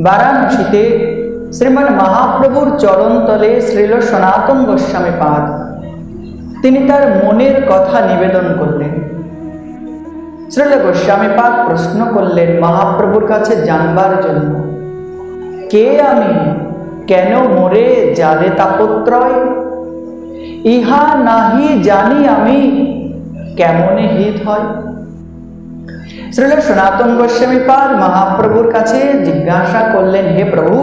বারাণসীতে শ্রীমান মহাপ্রভুর চরণতলে শ্রীল সনাতন গোস্বামী পাদ তিনি তার মনের কথা নিবেদন করলেন। শ্রীল গোস্বামী পাদ প্রশ্ন করলেন মহাপ্রভুর কাছে জানবার জন্য, কে আমি, কেন মোরে জালে তাপত্রয়, ইহা নাহি জানি আমি, কেমনে হিত হয়। শ্রীল সনাতন গোস্বামী পাদ মহাপ্রভুর কাছে জিজ্ঞাসা করলেন, হে প্রভু,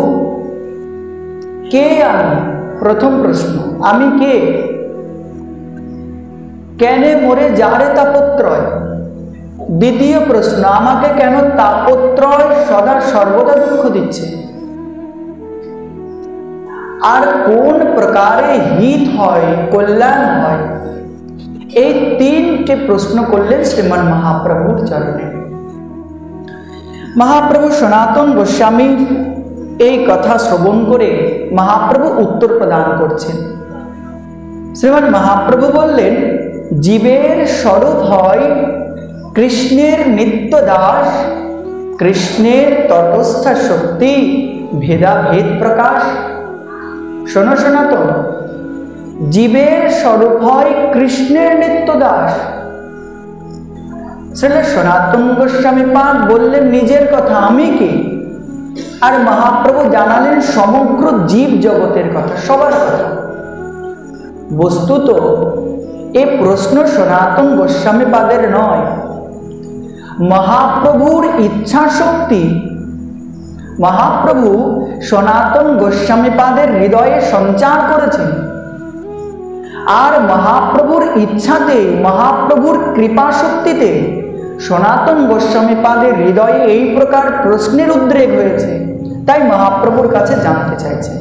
কে আমি? প্রথম প্রশ্ন, আমি কে? কেনে মোরে জালে তাপত্রয়? দ্বিতীয় প্রশ্ন, আমাকে কেন তাপত্রয় সদা সর্বদা দুঃখ দিচ্ছে? আর কোন প্রকারে হিত হয়, কল্যাণ হয়? এই তিনটে প্রশ্ন করলেন শ্রীমান মহাপ্রভুর চরণে। মহাপ্রভু সনাতন গোস্বামীর এই কথা শ্রবণ করে মহাপ্রভু উত্তর প্রদান করছেন। শ্রীমান মহাপ্রভু বললেন, জীবের স্বরূপ হয় কৃষ্ণের নিত্য দাস, কৃষ্ণের তটস্থ শক্তি, ভেদাভেদ প্রকাশ। শোনো সনাতন, জীবের স্বরূপ হয় কৃষ্ণের নিত্য দাস। শ্রীল সনাতন গোস্বামী পাদ বললেন নিজের কথা, আমি কি? আর মহাপ্রভু জানালেন সমগ্র জীব জগতের কথা, সবার কথা। বস্তুত এ প্রশ্ন সনাতন গোস্বামী পাদের নয়, মহাপ্রভুর ইচ্ছা শক্তি মহাপ্রভু সনাতন গোস্বামী পাদের হৃদয়ে সঞ্চার করেছেন। আর মহাপ্রভুর ইচ্ছাতে, মহাপ্রভুর কৃপা শক্তিতে সনাতন গোস্বামী পাদের হৃদয়ে এই প্রকার প্রশ্নের উদ্রেক হয়েছে, তাই মহাপ্রভুর কাছে জানতে চাইছে।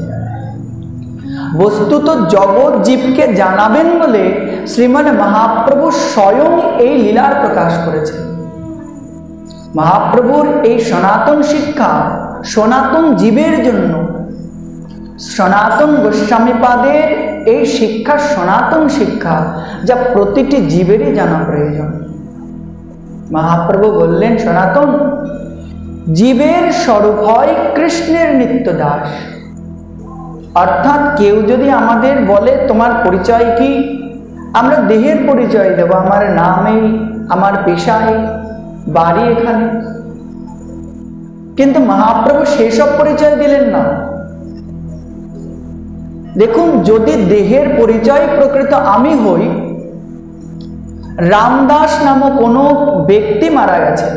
বস্তুত জগৎ জীবকে জানাবেন বলে শ্রীমান মহাপ্রভু স্বয়ং এই লীলার প্রকাশ করেছে। মহাপ্রভুর এই সনাতন শিক্ষা সনাতন জীবের জন্য, সনাতন গোস্বামী পাদের এই শিক্ষা সনাতন শিক্ষা, যা প্রতিটি জীবেরই জানা প্রয়োজন। মহাপ্রভু বললেন, সনাতন, জীবের স্বরূপ হয় কৃষ্ণের নিত্য দাস। অর্থাৎ কেউ যদি আমাদের বলে তোমার পরিচয় কি, আমরা দেহের পরিচয় দেব, আমার নামে, আমার পেশায়, বাড়ি এখানে। কিন্তু মহাপ্রভু সেসব পরিচয় দিলেন না। দেখুন, যদি দেহের পরিচয় প্রকৃত আমি হই, রামদাস নামক কোনো ব্যক্তি মারা গেছে,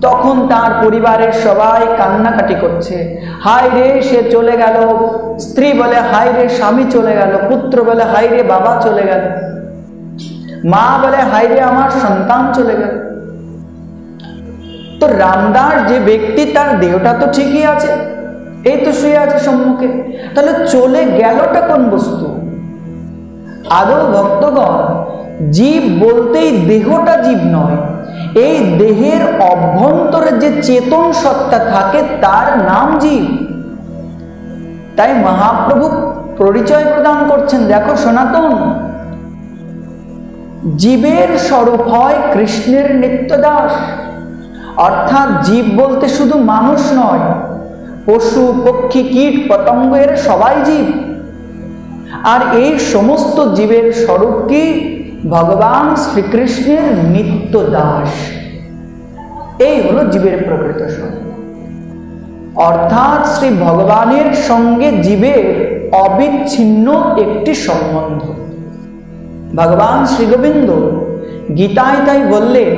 তখন তার পরিবারের সবাই কান্নাকাটি করছে, হায় রে সে চলে গেল। স্ত্রী বলে, হায় রে স্বামী চলে গেল। পুত্র বলে, হায় রে বাবা চলে গেল। মা বলে, হায় রে আমার সন্তান চলে গেল। তো রামদাস যে ব্যক্তি, তার দেহটা তো ঠিকই আছে, এই তো শুয়ে আছে সম্মুখে, তাহলে চলে গেলটা কোন বস্তু? আদৌ ভক্তগণ, জীব বলতেই দেহটা জীব নয়, এই দেহের অভ্যন্তরে যে চেতন সত্তা থাকে তার নাম জীব। তাই মহাপ্রভু পরিচয় প্রদান করছেন, দেখো সনাতন, জীবের স্বরূপ হয় কৃষ্ণের নিত্য দাস। অর্থাৎ জীব বলতে শুধু মানুষ নয়, পশু পক্ষী কীট পতঙ্গ এর সবাই জীব। আর এই সমস্ত জীবের স্বরূপ কি? ভগবান শ্রীকৃষ্ণের নিত্য দাস। এই হলো জীবের প্রকৃত স্বরূপ। অর্থাৎ শ্রী ভগবানের সঙ্গে জীবের অবিচ্ছিন্ন একটি সম্বন্ধ। ভগবান শ্রী গোবিন্দ গীতায় তাই বললেন,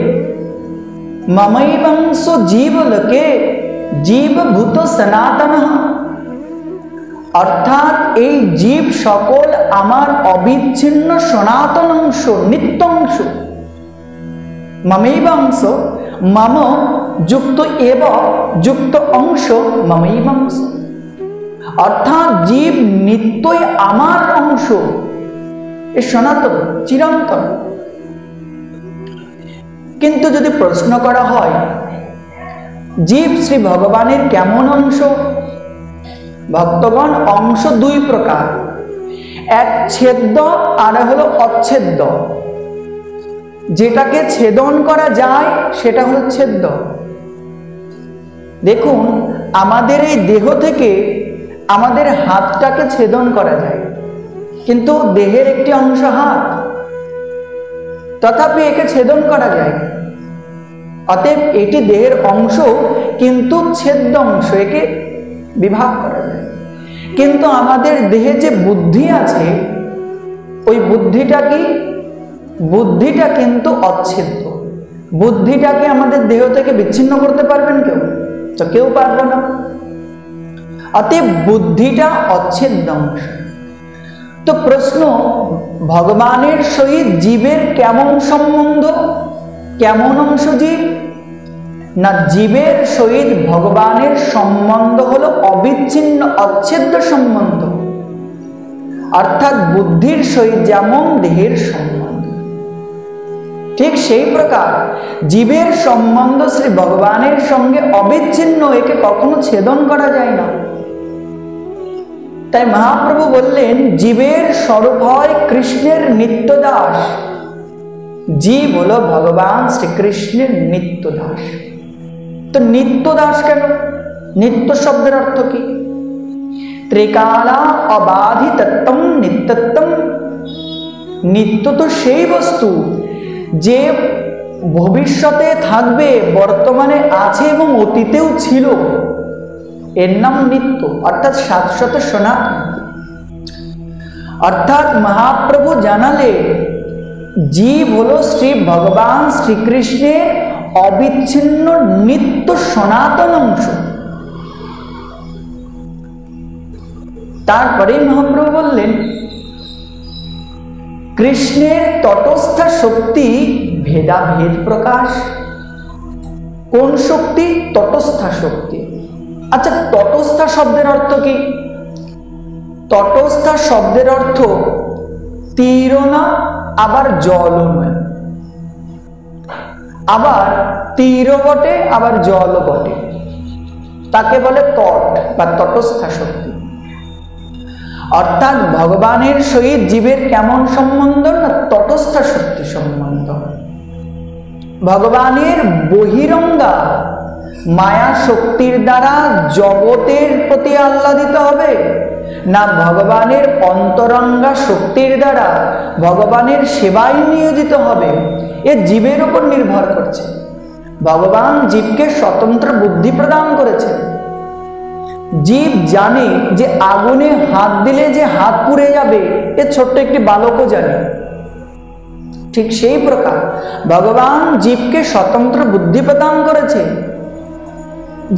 মমৈবংশ জীবলোকে জীবভূত সনাতন। অর্থাৎ এই জীব সকল আমার অবিচ্ছিন্ন সনাতন অংশ, নিত্য অংশ। মমৈবংশ, মম যুক্ত এব যুক্ত অংশ মমৈবংশ। অর্থাৎ জীব নিত্যই আমার অংশ, এ সনাতন, চিরন্তন। কিন্তু যদি প্রশ্ন করা হয়, জীব শ্রী ভগবানের কেমন অংশ? ভক্তগণ, অংশ দুই প্রকার, এক ছেদ্য আর হলো অচ্ছেদ্য। যেটাকে ছেদন করা যায় সেটা হলো ছেদ্য। দেখুন, আমাদের এই দেহ থেকে আমাদের হাতটাকে ছেদন করা যায়, কিন্তু দেহের একটি অংশ হাত, তথাপি একে ছেদন করা যায়। অতএব এটি দেহের অংশ, কিন্তু ছেদ্য অংশ, একে বিভাগ করা যায়। কিন্তু আমাদের দেহে যে বুদ্ধি আছে, ওই বুদ্ধিটা কি? বুদ্ধিটা কিন্তু অচ্ছেদ্য। বুদ্ধিটাকে আমাদের দেহ থেকে বিচ্ছিন্ন করতে পারবেন কেউ? তো কেউ পারবে না। অতএব বুদ্ধিটা অচ্ছেদ্য অংশ। তো প্রশ্ন, ভগবানের সহিত জীবের কেমন সম্বন্ধ, কেমন অংশ জীব? না, জীবের সহিত ভগবানের সম্বন্ধ হলো অবিচ্ছিন্ন অচ্ছেদ্য সম্বন্ধ, অর্থাৎ বুদ্ধির সহিত যেমন দেহের সম্বন্ধ, ঠিক সেই প্রকার জীবের সম্বন্ধ শ্রী ভগবানের সঙ্গে অবিচ্ছিন্ন, একে কখনো ছেদন করা যায় না। তাই মহাপ্রভু বললেন, জীবের স্বরূপ হয় কৃষ্ণের নিত্য দাস। জীব হলো ভগবান শ্রীকৃষ্ণের নিত্য দাস। তো নিত্য দাস কেন? নিত্য শব্দের অর্থ কি? ত্রিকালা অবাধিতত্বম নিত্যত্বম। নিত্য তো সেই বস্তু যে ভবিষ্যতে থাকবে, বর্তমানে আছে এবং অতীতেও ছিল, এর নাম নিত্য, অর্থাৎ শাশ্বত সনাতন। অর্থাৎ মহাপ্রভু জানালে জীব হলো শ্রী ভগবান শ্রীকৃষ্ণের অবিচ্ছিন্ন নিত্য সনাতন অংশ। তারপরে মহাপ্রভু বললেন, কৃষ্ণের তটস্থ শক্তি ভেদাভেদ প্রকাশ। কোন শক্তি? তটস্থ শক্তি। আচ্ছা, তটস্থ শব্দের অর্থ কি? তটস্থ শব্দের অর্থ তীরও না, আবার জলও নয়। আবার তীরও বটে, আবার জলও বটে। তাকে বলে তট বা তটস্থ শক্তি। অর্থাৎ ভগবানের সহিত জীবের কেমন সম্বন্ধ? না, তটস্থ শক্তি সম্বন্ধ। ভগবানের বহিরঙ্গা মায়া শক্তির দ্বারা জগতের প্রতি আহ্লাদিত হবে, না ভগবানের অন্তরঙ্গা শক্তির দ্বারা ভগবানের সেবায় নিয়োজিত হবে, এ জীবের উপর নির্ভর করছে। ভগবান জীবকে স্বতন্ত্র বুদ্ধি প্রদান করেছেন। জীব জানে যে আগুনে হাত দিলে যে হাত পুড়ে যাবে, এ ছোট্ট একটি বালকও জানে। ঠিক সেই প্রকার ভগবান জীবকে স্বতন্ত্র বুদ্ধি প্রদান করেছে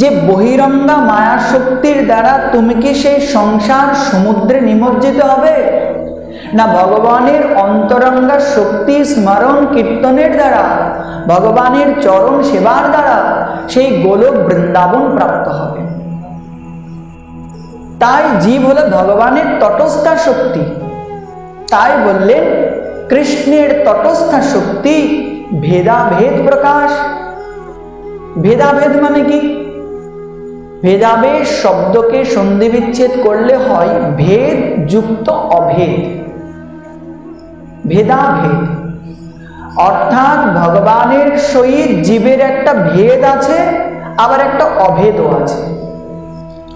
যে বহিরঙ্গা মায়া শক্তির দ্বারা তুমি কি সেই সংসার সমুদ্রে নিমজ্জিত হবে, না ভগবানের অন্তরঙ্গা শক্তি স্মরণ কীর্তনের দ্বারা, ভগবানের চরণ সেবার দ্বারা সেই গোলক বৃন্দাবন প্রাপ্ত হবে। তাই জীব হলো ভগবানের তটস্থ শক্তি। তাই বললেন, কৃষ্ণের তটস্থ শক্তি ভেদাভেদ প্রকাশ। ভেদাভেদ মানে কি? ভেদাভেদ শব্দকে সন্ধি বিচ্ছেদ করলে হয় ভেদ যুক্ত অভেদ। ভেদাভেদ অর্থাৎ ভগবানের সহিত জীবের একটা ভেদ আছে, আবার একটা অভেদও আছে।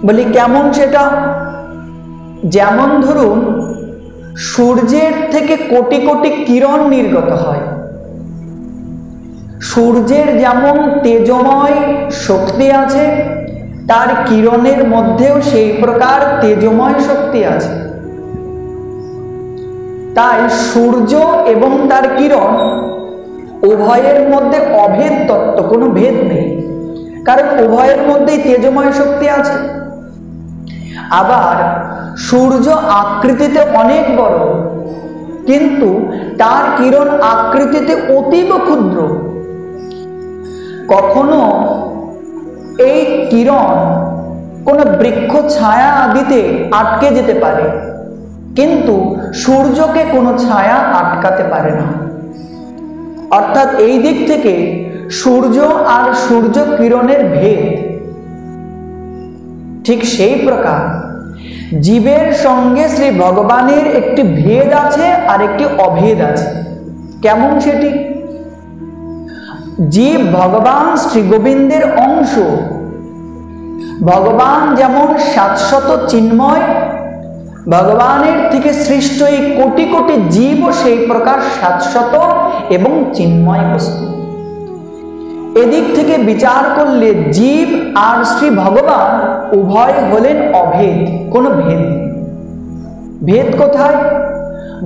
বলি কেমন সেটা? যেমন ধরুন, সূর্যের থেকে কোটি কোটি কিরণ নির্গত হয়। সূর্যের যেমন তেজময় শক্তি আছে, তার কিরণের মধ্যেও সেই প্রকার তেজময় শক্তি আছে। তাই সূর্য এবং তার কিরণ উভয়ের মধ্যে অভেদ তত্ত্ব, কোনো ভেদ নেই, কারণ উভয়ের মধ্যেই তেজময় শক্তি আছে। আবার সূর্য আকৃতিতে অনেক বড়, কিন্তু তার কিরণ আকৃতিতে অতীব ক্ষুদ্র। কখনো এই কিরণ কোনো বৃক্ষ ছায়া আদিতে আটকে যেতে পারে, কিন্তু সূর্যকে কোনো ছায়া আটকাতে পারে না। অর্থাৎ এই দিক থেকে সূর্য আর সূর্য কিরণের ভেদ। ঠিক সেই প্রকার জীবের সঙ্গে শ্রী ভগবানের একটি ভেদ আছে আর একটি অভেদ আছে। কেমন সেটি? জীব ভগবান শ্রী গোবিন্দের অংশ, ভগবান যেমন শাশ্বত চিন্ময়, ভগবানের থেকে সৃষ্ট এই কোটি কোটি জীবও সেই প্রকার শাশ্বত এবং চিন্ময় বস্তু। এদিক থেকে বিচার করলে জীব আর শ্রী ভগবান উভয় হলেন অভেদ, কোনো ভেদ নেই। ভেদ কোথায়?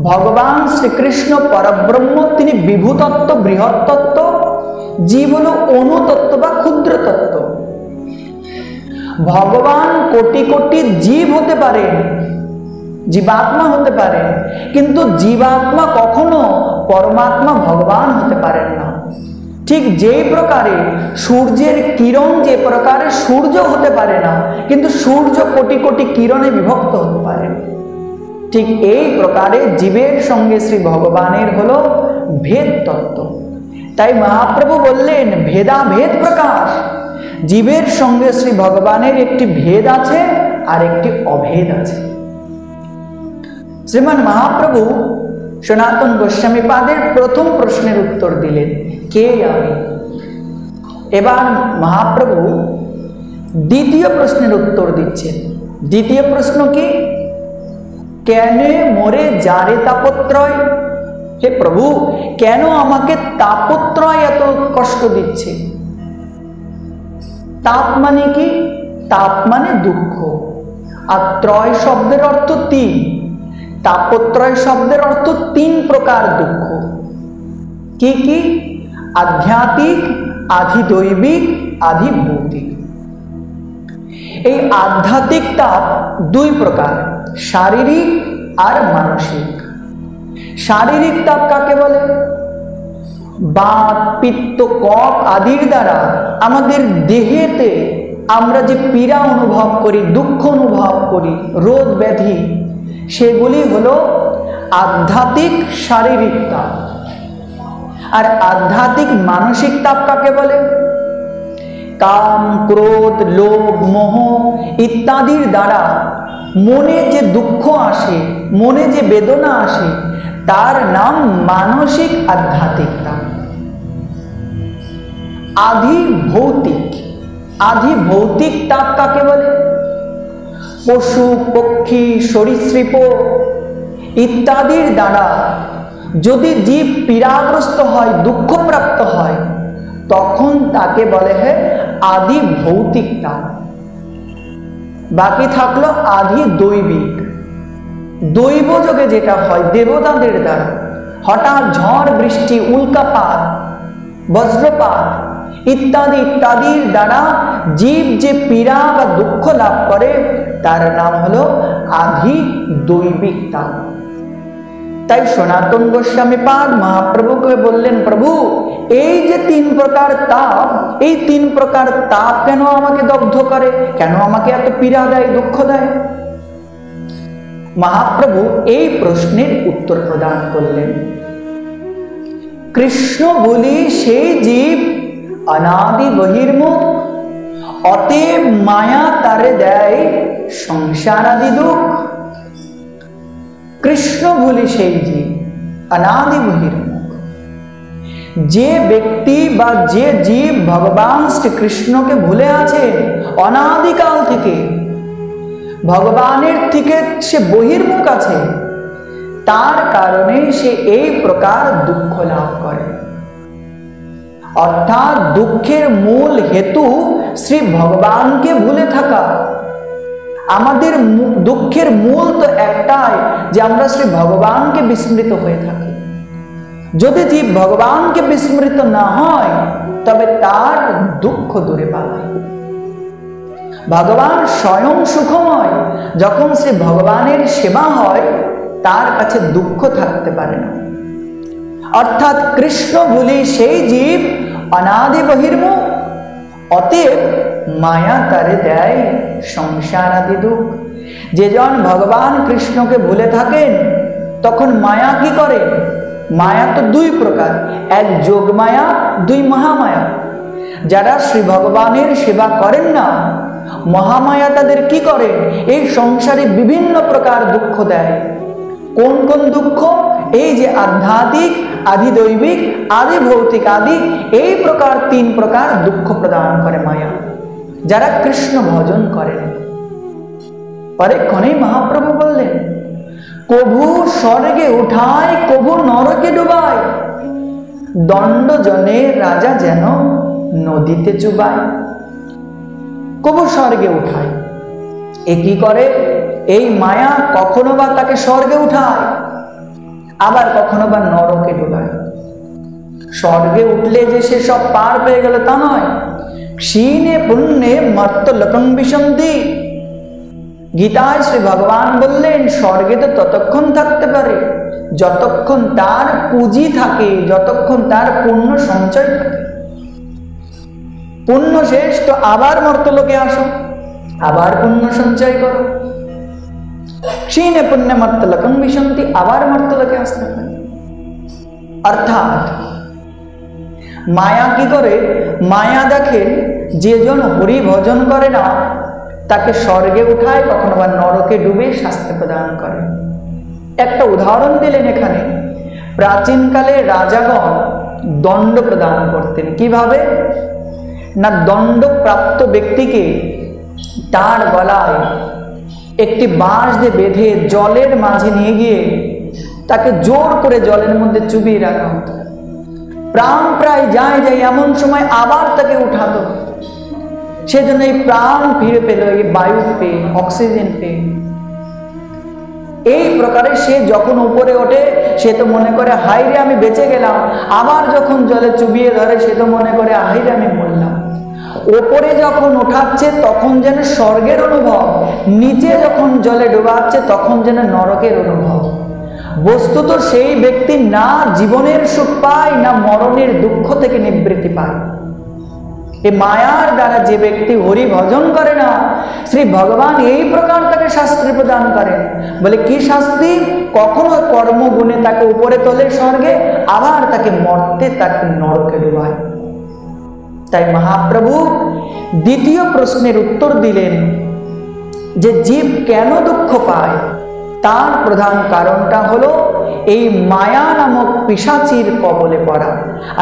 ভগবান শ্রীকৃষ্ণ পরব্রহ্ম, তিনি বিভূতত্ত্ব, বৃহৎ তত্ত্ব, জীব হল অনুতত্ত্ব বা ক্ষুদ্র তত্ত্ব। ভগবান কোটি কোটি জীব হতে পারেন, জীবাত্মা হতে পারেন, কিন্তু জীবাত্মা কখনো পরমাত্মা ভগবান হতে পারেন না। ঠিক যেই প্রকারে সূর্যের কিরণ যে প্রকারে সূর্য হতে পারে না, কিন্তু সূর্য কোটি কোটি কিরণে বিভক্ত হতে পারে, ঠিক এই প্রকারে জীবের সঙ্গে শ্রী ভগবানের হলো ভেদ তত্ত্ব। তাই মহাপ্রভু বললেন ভেদাভেদ প্রকাশ, জীবের সঙ্গে শ্রী ভগবানের একটি ভেদ আছে আর একটি অভেদ আছে। শ্রীমান মহাপ্রভু সনাতন গোস্বামী পাদের প্রথম প্রশ্নের উত্তর দিলেন, কে আমি? এবার মহাপ্রভু দ্বিতীয় প্রশ্নের উত্তর দিচ্ছেন। দ্বিতীয় প্রশ্ন কি? কেন মোরে যারে তাপত্রয়? হে প্রভু, কেন আমাকে তাপত্রয় এত কষ্ট দিচ্ছে? তাপ মানে কি? তাপ মানে দুঃখ, আর ত্রয় শব্দের অর্থ তিন। তাপত্রয় শব্দের অর্থ তিন প্রকার দুঃখ। কি কি? আধ্যাত্মিক, আধিদৈবিক, আধিভৌতিক। এই আধ্যাত্মিক তাপ দুই প্রকার, শারীরিক আর মানসিক। শারীরিক তাপ কাকে বলে? বাত, পিত্ত, কফ আদির দ্বারা আমাদের দেহেতে আমরা যে পীড়া অনুভব করি, দুঃখ অনুভব করি, রোগ ব্যাধি, সেগুলি হলো আধ্যাত্মিক শারীরিক তাপ। আর আধ্যাত্মিক মানসিক তাপ কাকে বলে? কাম, ক্রোধ, লোভ, মোহ ইত্যাদির দ্বারা মনে যে দুঃখ আসে, মনে যে বেদনা আসে, তার নাম মানসিক আধ্যাত্মিক তাপ। আধিভৌতিক, আধিভৌতিক তাপ কাকে বলে? পশু, পক্ষী, সরীসৃপ ইত্যাদির দ্বারা যদি জীব পীড়াগ্রস্ত হয়, দুঃখপ্রাপ্ত হয়, তখন তাকে বলে হয় আধিভৌতিক তাপ। বাকি থাকলো আধিদৈবিক। দৈব যোগে যেটা হয় দেবতাদের দ্বারা, হঠাৎ ঝড় বৃষ্টি, উল্কাপাত, বজ্রপাত ইত্যাদি ইত্যাদির দ্বারা জীব যে পীড়া বা দুঃখ লাভ করে, তার নাম হলো আধিদৈবিক তাপ। তাই সনাতন গোস্বামী পাদ মহাপ্রভুকে বললেন, প্রভু এই যে তিন প্রকার তাপ, এই তিন প্রকার তাপ কেন আমাকে দগ্ধ করে, কেন আমাকে এত পীড়া দেয়, দুঃখ দেয়? মহাপ্রভু এই প্রশ্নের উত্তর প্রদান করলেন। কৃষ্ণ বলি সেই জীব অনাদি বহির্মুখ, অতএব মায়া তারে দেয় সংসার আদি দুঃখ। কৃষ্ণ বলি সেই জীব অনাদি বহির্মুখ, যে ব্যক্তি বা যে জীব ভগবান শ্রীকৃষ্ণকে ভুলে আছে অনাদিকাল থেকে, ভগবানের থেকে সে বহির্মুখ আছে, তার কারণে সে এই প্রকার দুঃখ লাভ করে। অর্থাৎ দুঃখের মূল হেতু শ্রী ভগবানকে ভুলে থাকা। আমাদের দুঃখের মূল তো একটাই, যে আমরা শ্রী ভগবানকে বিস্মৃত হয়ে থাকি। যদি জীব ভগবানকে বিস্মৃত না হয়, তবে তার দুঃখ দূরে পালায়। ভগবান স্বয়ং সুখময়, যখন সে ভগবানের সেবা হয়, তার কাছে দুঃখ থাকতে পারে না। অর্থাৎ কৃষ্ণ বলি সেই জীব অনাদি বহির্মুখ, অতএব মায়া তারে দেয় সংসার আদি দুঃখ। যেজন ভগবান কৃষ্ণকে ভুলে থাকেন, তখন মায়া কি করে? মায়া তো দুই প্রকার, এক যোগ মায়া, দুই মহামায়া। যারা শ্রী ভগবানের সেবা করেন না, মহামায়া তাদের কি করে? এই সংসারে বিভিন্ন প্রকার দুঃখ দেয়। কোন কোন দুঃখ? এই যে আধ্যাত্মিক, আধিদৈবিক, আধিভৌতিক আদি, এই প্রকার তিন প্রকার দুঃখ প্রদান করে মায়া। যারা কৃষ্ণ ভজন করেন। পরেক্ষণেই মহাপ্রভু বললেন, কভু স্বর্গে উঠায়, কভু নরকে ডুবায়, দণ্ড জনে রাজা যেন নদীতে চুবায়। কভু স্বর্গে উঠায়, এ কি করে? এই মায়া কখনো বা তাকে স্বর্গে উঠায়, আবার কখনো বা নরকে ডুবায়। স্বর্গে উঠলে যে সে সব পার পেয়ে গেল তা নয়। ক্ষীণে পুণ্যে মর্ত্যলোকং বিশন্তি। গীতায় শ্রী ভগবান বললেন, স্বর্গে তো ততক্ষণ থাকতে পারে যতক্ষণ তার পুঁজি থাকে, যতক্ষণ তার পুণ্য সঞ্চয় থাকে। পুণ্য শেষ তো আবার মর্ত্যলোকে আসো, আবার পুণ্য সঞ্চয় করো। ক্ষীণে পুণ্যে মর্ত্যলোকং বিশন্তি, আবার মর্ত্যলোকে আসতে পারে। অর্থাৎ মায়া কি করে? মায়া দেখেন, যেজন হরি ভজন করে না তাকে স্বর্গে উঠায়, কখনো বা নরকে ডুবে শাস্তি প্রদান করে। একটা উদাহরণ দিলেন এখানে। প্রাচীনকালে রাজাগণ দণ্ড প্রদান করতেন। কিভাবে না, দণ্ডপ্রাপ্ত ব্যক্তিকে তার গলায় একটি বাঁশ দিয়ে বেঁধে জলের মাঝে নিয়ে গিয়ে তাকে জোর করে জলের মধ্যে চুবিয়ে রাখা হতো। প্রাণ প্রায় যায় এমন সময় আবার তাকে উঠাতো। সেজন্য এই প্রাণ ফিরে পেল, এই বায়ু পেয়ে, অক্সিজেন পেয়ে। এই প্রকারে সে যখন উপরে ওঠে সে তো মনে করে হাই রে আমি বেঁচে গেলাম, আবার যখন জলে চুবিয়ে ধরে সে তো মনে করে হাই রে আমি মরলাম। ওপরে যখন ওঠাচ্ছে তখন যেন স্বর্গের অনুভব, নিচে যখন জলে ডোবাচ্ছে তখন যেন নরকের অনুভব। বস্তুত সেই ব্যক্তি না জীবনের সুখ পায়, না মরণের দুঃখ থেকে নিবৃত্তি পায়। এই মায়ার দ্বারা যে ব্যক্তি হরি ভজন করে না, শ্রী ভগবান এই প্রকার তাকে শাস্তি প্রদান করেন। বলে কি শাস্তি? কখনো কর্মগুণে তাকে উপরে তোলে স্বর্গে, আবার তাকে মর্তে তাকে নরকে ডুবায়। তাই মহাপ্রভু দ্বিতীয় প্রশ্নের উত্তর দিলেন যে জীব কেন দুঃখ পায়, তার প্রধান কারণটা হলো এই মায়া নামক পিশাচির কবলে পড়া।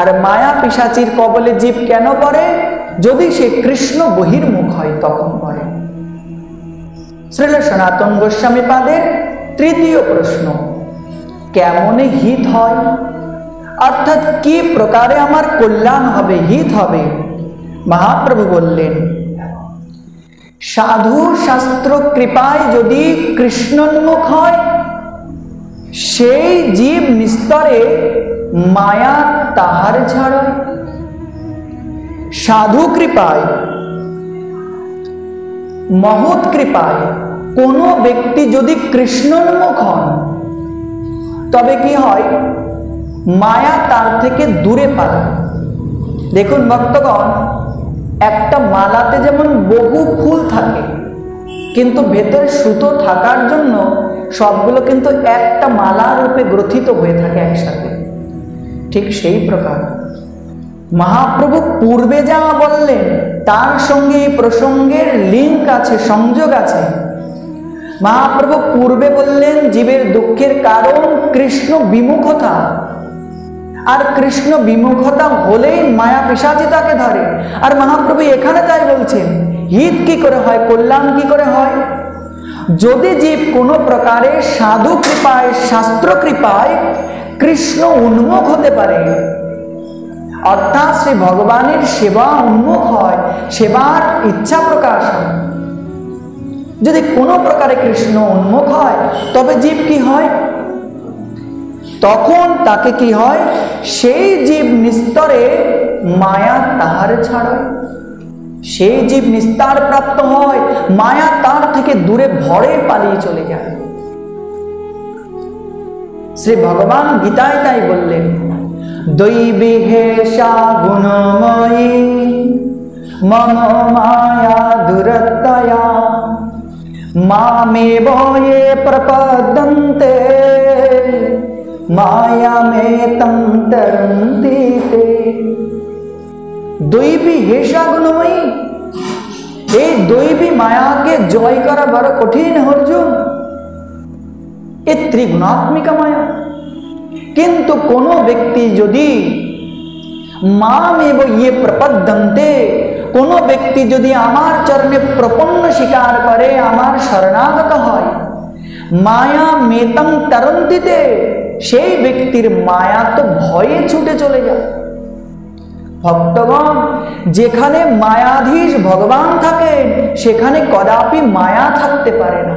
আর মায়া পিশাচির কবলে জীব কেন পড়ে? যদি সে কৃষ্ণ বহির্মুখ হয় তখন পড়ে। শ্রীল সনাতন গোস্বামী পাদের তৃতীয় প্রশ্ন, কেমনে হিত হয়, অর্থাৎ কি প্রকারে আমার কল্যাণ হবে, হিত হবে? মহাপ্রভু বললেন, সাধু শাস্ত্র কৃপায় যদি কৃষ্ণোন্মুখ হয়, সেই জীব নিস্তরে মায়া তাহার ছাড়ায়। সাধু কৃপায়, মহৎ কৃপায় কোনো ব্যক্তি যদি কৃষ্ণোন্মুখ হন তবে কি হয়? মায়া তার থেকে দূরে পালায়। দেখুন ভক্তগণ, একটা মালাতে যেমন বহু ফুল থাকে, কিন্তু ভেতরে সুতো থাকার জন্য সবগুলো কিন্তু একটা মালা রূপে গ্রথিত হয়ে থাকে একসাথে। ঠিক সেই প্রকার মহাপ্রভু পূর্বে যা বললেন তার সঙ্গে এই প্রসঙ্গের লিঙ্ক আছে, সংযোগ আছে। মহাপ্রভু পূর্বে বললেন জীবের দুঃখের কারণ কৃষ্ণ বিমুখতা, আর কৃষ্ণ বিমুখতা হলেই মায়া পিশাচি তাকে ধরে। আর মহাপ্রভু এখানে তাই বলছেন, হিত কি করে হয়, কল্যাণ কি করে হয়? যদি জীব কোনো প্রকারে সাধু কৃপায়, শাস্ত্র কৃপায় কৃষ্ণ উন্মুখ হতে পারে, অর্থাৎ শ্রী ভগবানের সেবা উন্মুখ হয়, সেবার ইচ্ছা প্রকাশ হয়, যদি কোনো প্রকারে কৃষ্ণ উন্মুখ হয় তবে জীব কি হয়? তখন তাকে কি হয়? সেই জীব নিস্তরে মায়া তাহার ছাড়ায়। সেই জীব নিস্তার প্রাপ্ত হয়, মায়া তার থেকে দূরে ভরে পালিয়ে চলে যায়। শ্রী ভগবান গীতায় তাই বললেন, দৈবী হেষা গুণময়ী মম মায়া দুরত্তয়া মামেব ये प्रपद्यन्ते মায়ামেতং তরন্তি তে। দৈবী হেষা গুণময়ী, এই দৈবী মায়াকে জয় করা বড় কঠিন অর্জুন। এ ত্রিগুণাত্মিকা মায়া। কিন্তু কোন ব্যক্তি যদি মামেব ये प्रपद्यन्ते, কোনো ব্যক্তি যদি আমার চরণে প্রপন্ন স্বীকার করে, আমার শরণাগত হয়, মায়া মেতং তরন্তিতে, সেই ব্যক্তির মায়া তো ভয়ে ছুটে চলে যায়। ভক্তগণ, যেখানে মায়াধীশ ভগবান থাকেন সেখানে কদাপি মায়া থাকতে পারে না।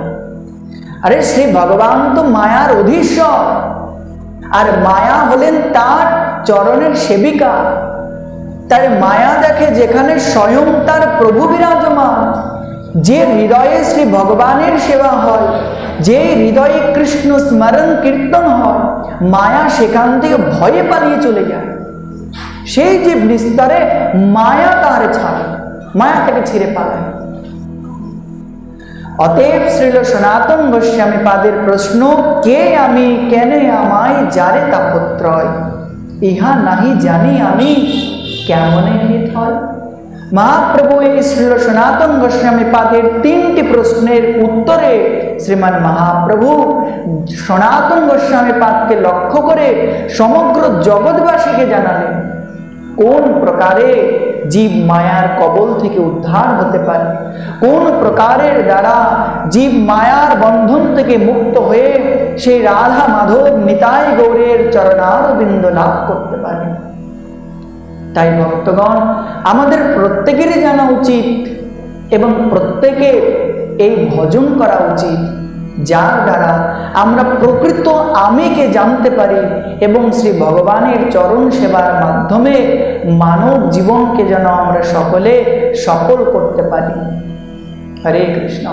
আরে সেই ভগবান তো মায়ার অধীশ্বর, আর মায়া হলেন তার চরণের সেবিকা। তার মায়া দেখে যেখানে স্বয়ং তার প্রভু বিরাজমান, যে হৃদয়ে শ্রী ভগবানের সেবা হয়, যে হৃদয়ে কৃষ্ণ স্মরণ কীর্তন হয়, মায়া সেখান থেকে ভয়ে পালিয়ে চলে যায়। সেই জীব নিস্তরে মায়া তার ছাড়ে, মায়া থেকে ছিঁড়ে পালায়। অতএব শ্রীল সনাতন গোস্বামী পাদের প্রশ্ন, কে আমি কেনে আমায় যারে তাপত্রয়, ইহা নাহি জানি আমি কেমনে হিত হয়। মহাপ্রভু এই শ্রীল সনাতন গোস্বামী পাদের তিনটি প্রশ্নের উত্তরে শ্রীমান মহাপ্রভু সনাতন গোস্বামী পাদকে লক্ষ্য করে সমগ্র জগৎবাসীকে জানালেন কোন প্রকারে জীব মায়ার কবল থেকে উদ্ধার হতে পারে, কোন প্রকারের দ্বারা জীব মায়ার বন্ধন থেকে মুক্ত হয়ে সেই রাধা মাধব নিতাই গৌরের চরণারবিন্দ লাভ করতে পারে। তাই ভক্তগণ, আমাদের প্রত্যেকেরই জানা উচিত এবং প্রত্যেকে এই ভজন করা উচিত, যার দ্বারা আমরা প্রকৃত আমিকে জানতে পারি এবং শ্রী ভগবানের চরণ সেবার মাধ্যমে মানব জীবনকে যেন আমরা সকলে সফল করতে পারি। হরে কৃষ্ণ।